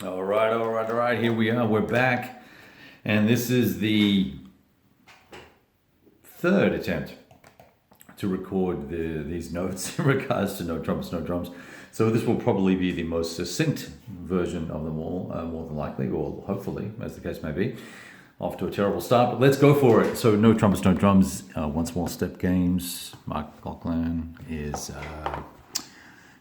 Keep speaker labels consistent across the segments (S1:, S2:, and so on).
S1: All right. Here we are. We're back. And this is the third attempt to record these notes in regards to No Trumpets, No Drums. So this will probably be the most succinct version of them all, more than likely, or hopefully, as the case may be. Off to a terrible start, but let's go for it. So No Trumpets, No Drums, One Small Step Games. Mark Lachlan is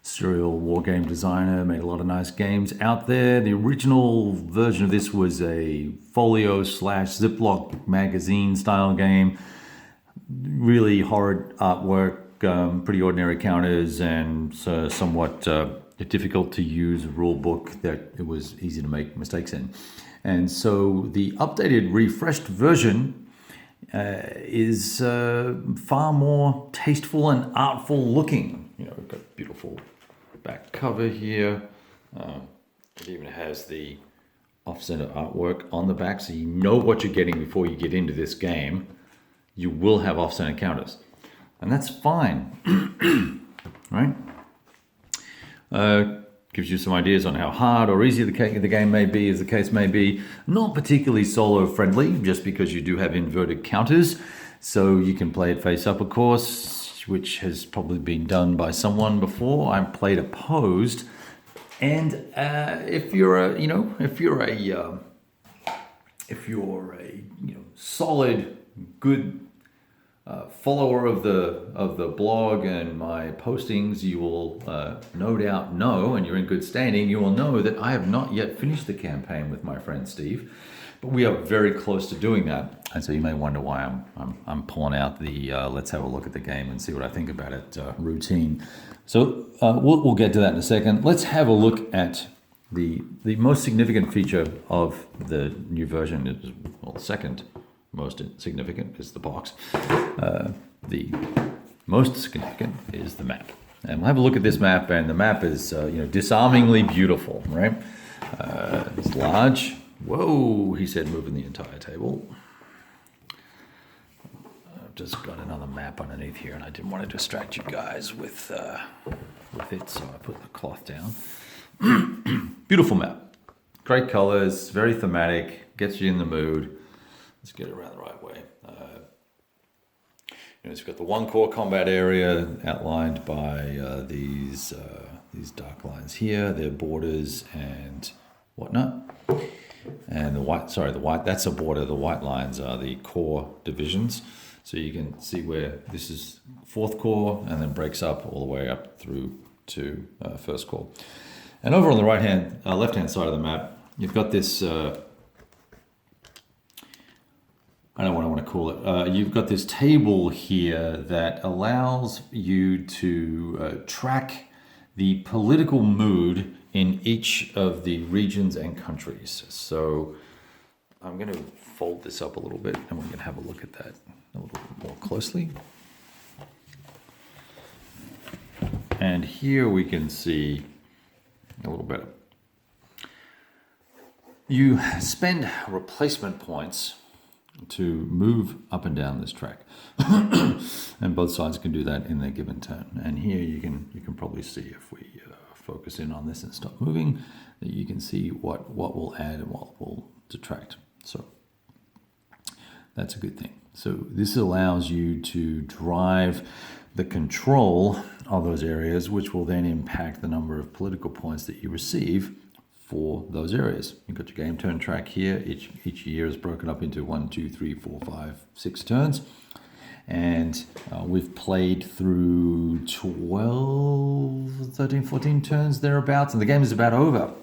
S1: serial war game designer, made a lot of nice games out there. The original version of this was a folio / Ziploc magazine style game. Really horrid artwork, pretty ordinary counters, and somewhat difficult to use rule book that it was easy to make mistakes in. And so the updated, refreshed version is far more tasteful and artful looking. You know, we've got beautiful back cover here. It even has the off-center artwork on the back, so you know what you're getting before you get into this game. You will have off-center counters, and that's fine, right? Gives you some ideas on how hard or easy the game may be, as the case may be. Not particularly solo-friendly, just because you do have inverted counters, so you can play it face up, of course, which has probably been done by someone before. I played opposed, and if you're a solid, good follower of the blog and my postings, you will no doubt know, and you're in good standing, you will know that I have not yet finished the campaign with my friend Steve, but we are very close to doing that. And so you may wonder why I'm pulling out the let's have a look at the game and see what I think about it routine. So we'll get to that in a second. Let's have a look at the most significant feature of the new version. Well, second most significant is the box. The most significant is the map. And we'll have a look at this map, and the map is disarmingly beautiful, right? It's large. Whoa, he said, moving the entire table. I've just got another map underneath here, and I didn't want to distract you guys with it, so I put the cloth down. Beautiful map. Great colors, very thematic, gets you in the mood. Let's get it around the right way. It's got the one core combat area outlined by these dark lines here. They're borders and whatnot. And the white, that's a border. The white lines are the core divisions. So you can see where this is fourth core and then breaks up all the way up through to first core. And over on the left-hand side of the map, you've got this, I don't know what I want to call it. You've got this table here that allows you to track the political mood in each of the regions and countries. So I'm going to fold this up a little bit, and we're going to have a look at that a little bit more closely. And here we can see a little better. You spend replacement points to move up and down this track, and both sides can do that in their given turn. And here you can probably see, if we focus in on this and stop moving, that you can see what will add and what will detract. So that's a good thing. So this allows you to drive the control of those areas, which will then impact the number of political points that you receive for those areas. You've got your game turn track here. Each year is broken up into 1, 2, 3, 4, 5, 6 turns. And we've played through 12, 13, 14 turns thereabouts, and the game is about over.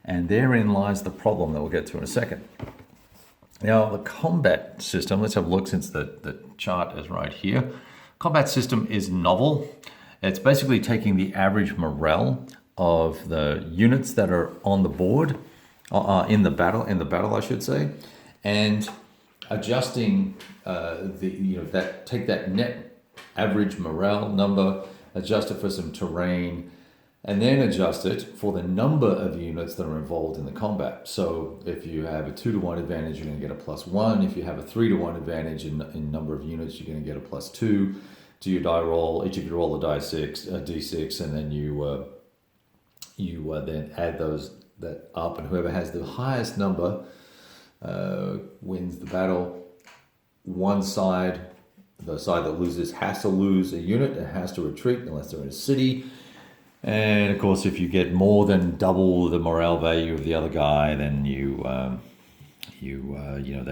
S1: And therein lies the problem that we'll get to in a second. Now, the combat system, let's have a look since the chart is right here. Combat system is novel. It's basically taking the average morale of the units that are on the board, in the battle, I should say, and adjusting take that net average morale number, adjust it for some terrain, and then adjust it for the number of units that are involved in the combat. So if you have a 2-to-1 advantage, you're going to get a +1. If you have a 3-to-1 advantage in number of units, you're going to get a +2 to your die roll. Each of you roll a d6, and then you then add that up, and whoever has the highest number wins the battle. One side, the side that loses, has to lose a unit and has to retreat unless they're in a city. And of course, if you get more than double the morale value of the other guy, then they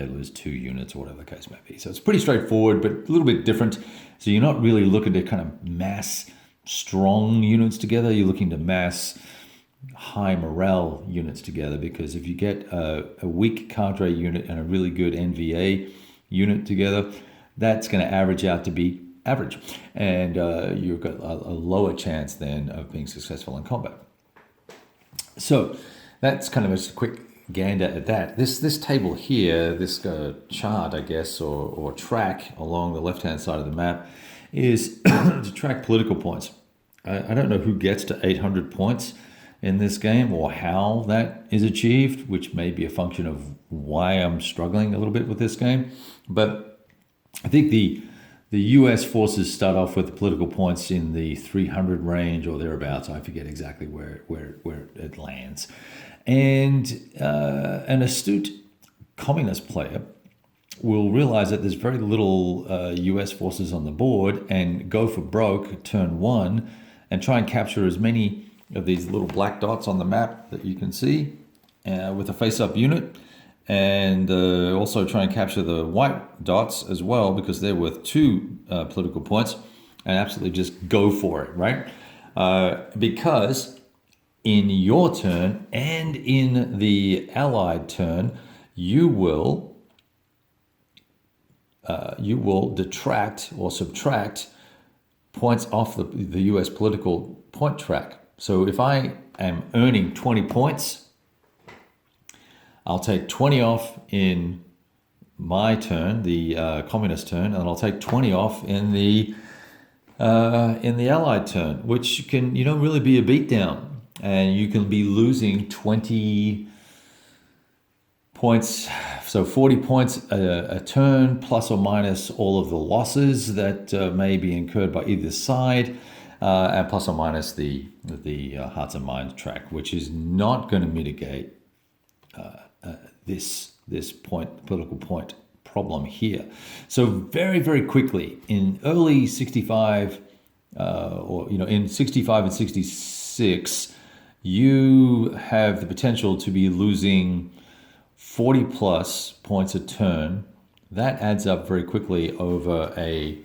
S1: lose 2 units or whatever the case may be. So it's pretty straightforward, but a little bit different. So you're not really looking to kind of mass strong units together. You're looking to mass high morale units together, because if you get a weak cadre unit and a really good NVA unit together, that's going to average out to be average, and you've got a lower chance then of being successful in combat. So that's kind of a quick gander at that. This table here, this chart, I guess, or track along the left-hand side of the map is to track political points. I don't know who gets to 800 points in this game or how that is achieved, which may be a function of why I'm struggling a little bit with this game. But I think the US forces start off with political points in the 300 range or thereabouts. I forget exactly where it lands. And an astute communist player will realize that there's very little US forces on the board and go for broke turn 1 and try and capture as many of these little black dots on the map that you can see with a face-up unit, and also try and capture the white dots as well, because they're worth 2 political points, and absolutely just go for it, right? Because in your turn and in the allied turn, you will detract or subtract points off the US political point track. So if I am earning 20 points, I'll take 20 off in my turn, the communist turn, and I'll take 20 off in the allied turn, which can really be a beatdown, and you can be losing 20 points, so 40 points a turn, plus or minus all of the losses that may be incurred by either side. And plus or minus the hearts and minds track, which is not going to mitigate this political point problem here. So very, very quickly in early 65, in 65 and 66, you have the potential to be losing 40 plus points a turn. That adds up very quickly over a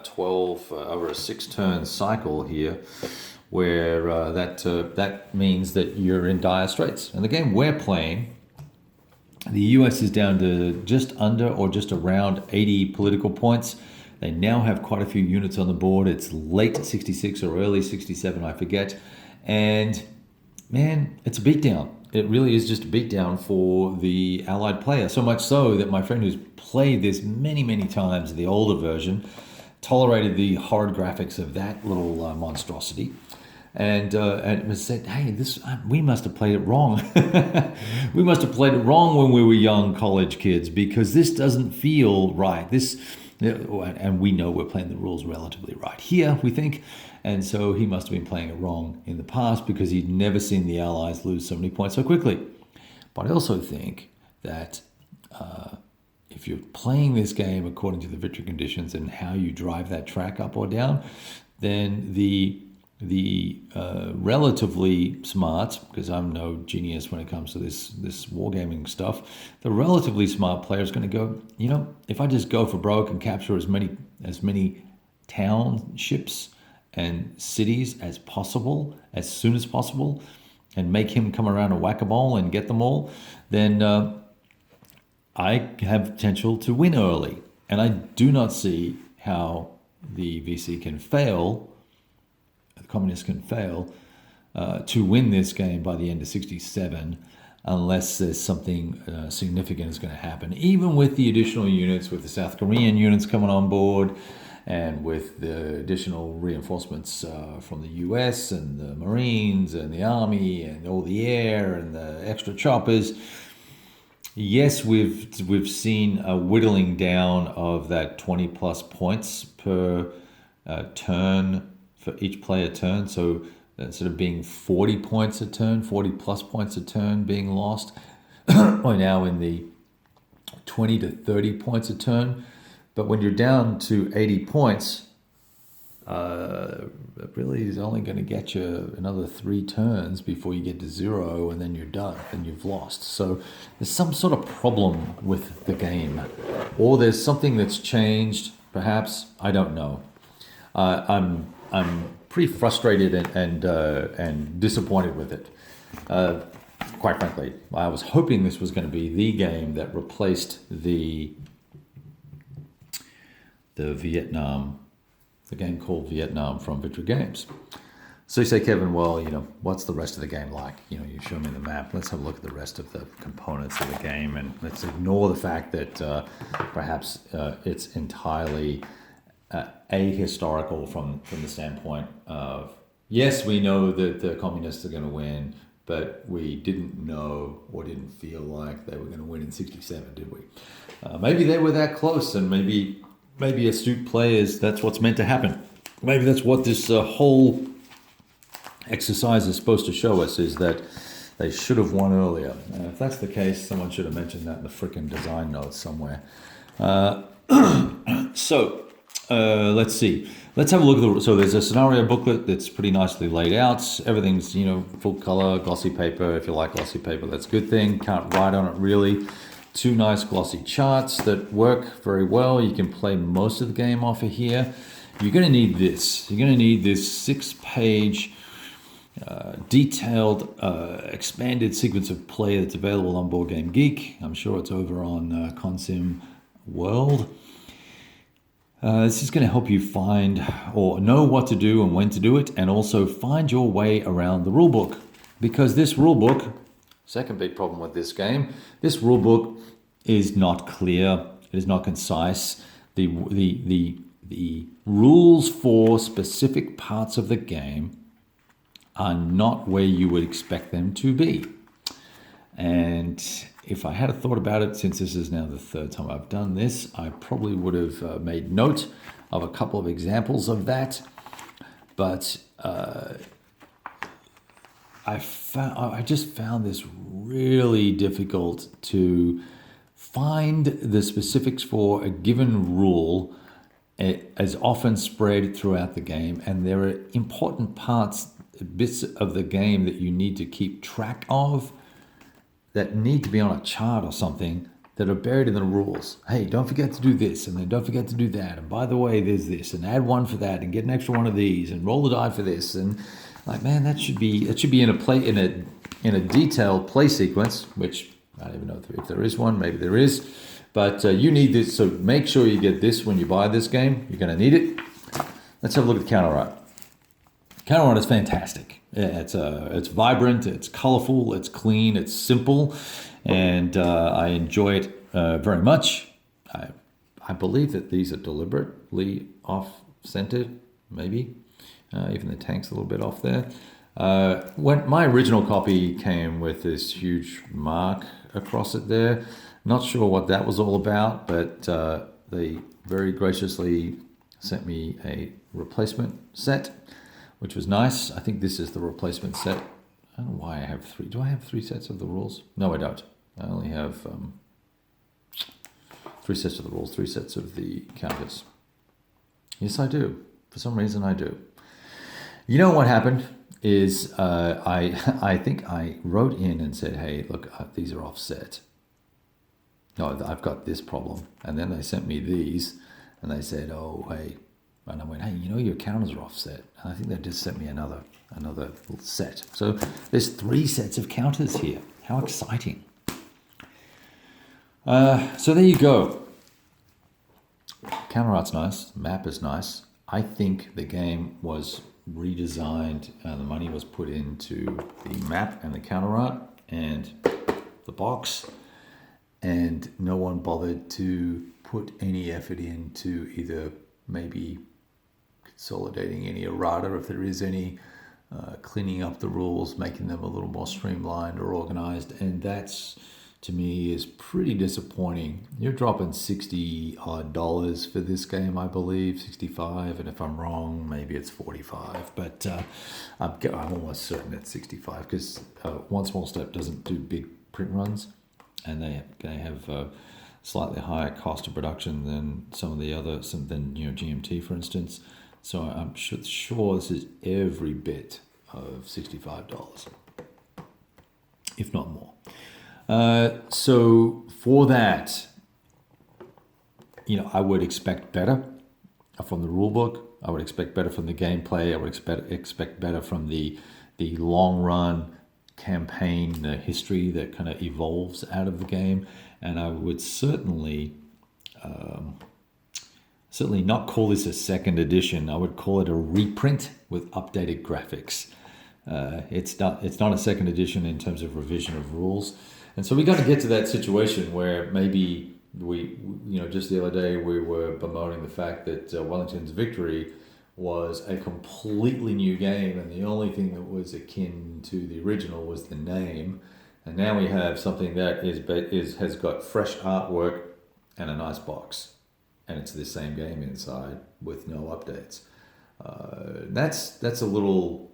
S1: 12 over a 6-turn cycle here, where that means that you're in dire straits. And the game we're playing, the US is down to just under or just around 80 political points. They now have quite a few units on the board. It's late 66 or early 67, I forget. And man, it's a beatdown. It really is just a beatdown for the allied player. So much so that my friend who's played this many, many times, the older version, tolerated the horrid graphics of that little monstrosity, and said, "Hey, we must have played it wrong. We must have played it wrong when we were young college kids, because this doesn't feel right. And we know we're playing the rules relatively right here, we think, and so he must have been playing it wrong in the past, because he'd never seen the Allies lose so many points so quickly. But I also think that if you're playing this game according to the victory conditions and how you drive that track up or down, then the relatively smart, because I'm no genius when it comes to this wargaming stuff, the relatively smart player is going to go, if I just go for broke and capture as many townships and cities as possible, as soon as possible, and make him come around and whack a ball and get them all, then I have potential to win early. And I do not see how the VC can fail, the communists can fail, to win this game by the end of 67, unless there's something significant is going to happen. Even with the additional units, with the South Korean units coming on board, and with the additional reinforcements from the US and the Marines and the Army and all the air and the extra choppers, yes, we've seen a whittling down of that 20 plus points per turn for each player turn. So instead of being 40 points a turn, 40 plus points a turn being lost, we're now in the 20 to 30 points a turn. But when you're down to 80 points, it really is only going to get you another 3 turns before you get to 0, and then you're done and you've lost. So there's some sort of problem with the game, or there's something that's changed. Perhaps, I don't know. I'm pretty frustrated and disappointed with it. Quite frankly, I was hoping this was going to be the game that replaced the game called Vietnam from Victory Games. So you say, Kevin, well, what's the rest of the game like? You show me the map. Let's have a look at the rest of the components of the game, and let's ignore the fact that perhaps it's entirely ahistorical from the standpoint of, yes, we know that the communists are going to win, but we didn't know or didn't feel like they were going to win in 67, did we? Maybe they were that close, and maybe astute players, that's what's meant to happen. Maybe that's what this whole exercise is supposed to show us, is that they should have won earlier. If that's the case, someone should have mentioned that in the frickin' design notes somewhere. Let's see. Let's have a look at so there's a scenario booklet that's pretty nicely laid out. Everything's, full color, glossy paper. If you like glossy paper, that's a good thing. Can't write on it really. 2 nice glossy charts that work very well. You can play most of the game off of here. You're going to need this. You're going to need this 6-page detailed expanded sequence of play that's available on Board Game Geek. I'm sure it's over on Consim World. This is going to help you find or know what to do and when to do it, and also find your way around the rulebook. Because this rulebook, second big problem with this game, this rulebook is not clear. It is not concise. The rules for specific parts of the game are not where you would expect them to be. And if I had a thought about it, since this is now the 3rd time I've done this, I probably would have made note of a couple of examples of that. But I just found this really difficult to find the specifics for a given rule as often spread throughout the game. And there are important bits of the game that you need to keep track of that need to be on a chart or something that are buried in the rules. Hey, don't forget to do this, and then don't forget to do that. And by the way, there's this, and add 1 for that, and get an extra 1 of these, and roll the die for this. And like, man, that should be in a detailed play sequence, which I don't even know if there is one. Maybe there is, but you need this. So make sure you get this when you buy this game. You're going to need it. Let's have a look at the counter art. Counter art is fantastic. It's vibrant, it's colorful, it's clean, it's simple, and I enjoy it very much. I believe that these are deliberately off-centered, maybe. Even the tank's a little bit off there. When my original copy came with this huge mark across it there. Not sure what that was all about, but they very graciously sent me a replacement set, which was nice. I think this is the replacement set. I don't know why I have 3. Do I have 3 sets of the rules? No, I don't. I only have 3 sets of the rules, 3 sets of the counters. Yes, I do. For some reason, I do. You know what happened is I think I wrote in and said, hey, look, these are offset. No, I've got this problem. And then they sent me these, and they said, oh, hey. And I went, hey, your counters are offset. And I think they just sent me another little set. So there's 3 sets of counters here. How exciting. So there you go. Counter art's nice. Map is nice. I think the game was redesigned. The money was put into the map and the counter art and the box. And no one bothered to put any effort into either maybe consolidating any errata, if there is any, cleaning up the rules, making them a little more streamlined or organized. And that's, to me is pretty disappointing. You're dropping $60 odd for this game, I believe, 65, and if I'm wrong, maybe it's 45. But I'm almost certain it's 65 because One Small Step doesn't do big print runs, and they have slightly higher cost of production than some of the other, than GMT, for instance. So I'm sure this is every bit of $65, if not more. So for that, I would expect better from the rulebook. I would expect better from the gameplay. I would expect better from the long run campaign history that kind of evolves out of the game. And I would certainly not call this a second edition. I would call it a reprint with updated graphics. It's not a second edition in terms of revision of rules. And so we got to get to that situation where maybe just the other day we were bemoaning the fact that Wellington's Victory was a completely new game, and the only thing that was akin to the original was the name. And now we have something that has got fresh artwork and a nice box, and it's the same game inside with no updates. That's a little.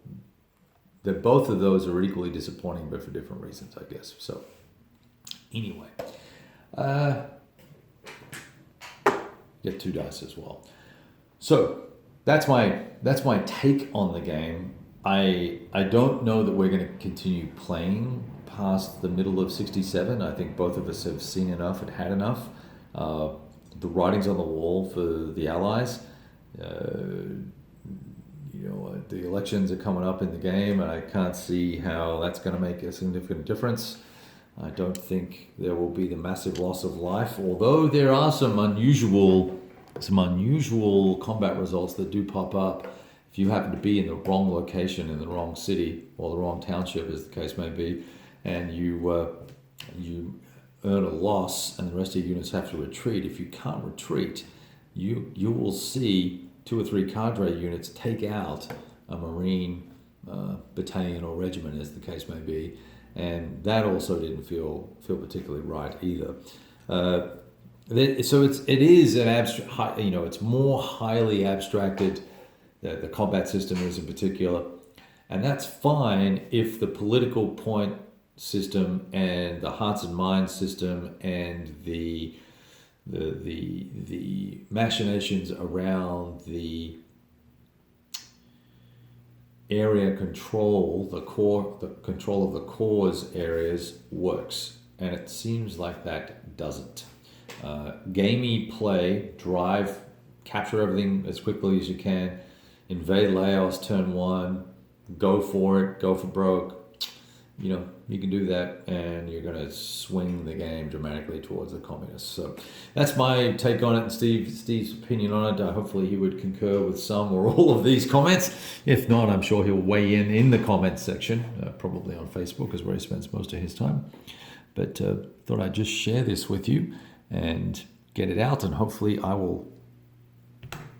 S1: That both of those are equally disappointing, but for different reasons, I guess. So, anyway, get 2 dice as well. So that's my take on the game. I don't know that we're going to continue playing past the middle of 67. I think both of us have seen enough and had enough. The writing's on the wall for the Allies. The elections are coming up in the game, and I can't see how that's going to make a significant difference. I don't think there will be the massive loss of life, although there are some unusual combat results that do pop up if you happen to be in the wrong location in the wrong city or the wrong township, as the case may be, and you earn a loss and the rest of your units have to retreat. If you can't retreat, you will see 2 or 3 cadre units take out a Marine battalion or regiment, as the case may be, and that also didn't feel particularly right either. So it is an abstract, it's more highly abstracted. The combat system is in particular, and that's fine if the political point system and the hearts and minds system and the machinations around the area control, the control of the cores areas works, and it seems like that doesn't. Gamey play, drive, capture everything as quickly as you can, invade Laos turn 1, go for it, go for broke. You can do that, and you're going to swing the game dramatically towards the communists. So that's my take on it, and Steve's opinion on it. Hopefully he would concur with some or all of these comments. If not, I'm sure he'll weigh in the comments section, probably on Facebook, is where he spends most of his time. But thought I'd just share this with you and get it out, and hopefully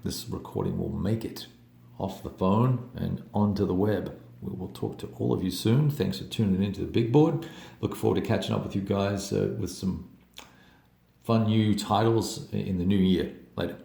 S1: this recording will make it off the phone and onto the web. We will talk to all of you soon. Thanks for tuning into the big board. Look forward to catching up with you guys with some fun new titles in the new year. Later.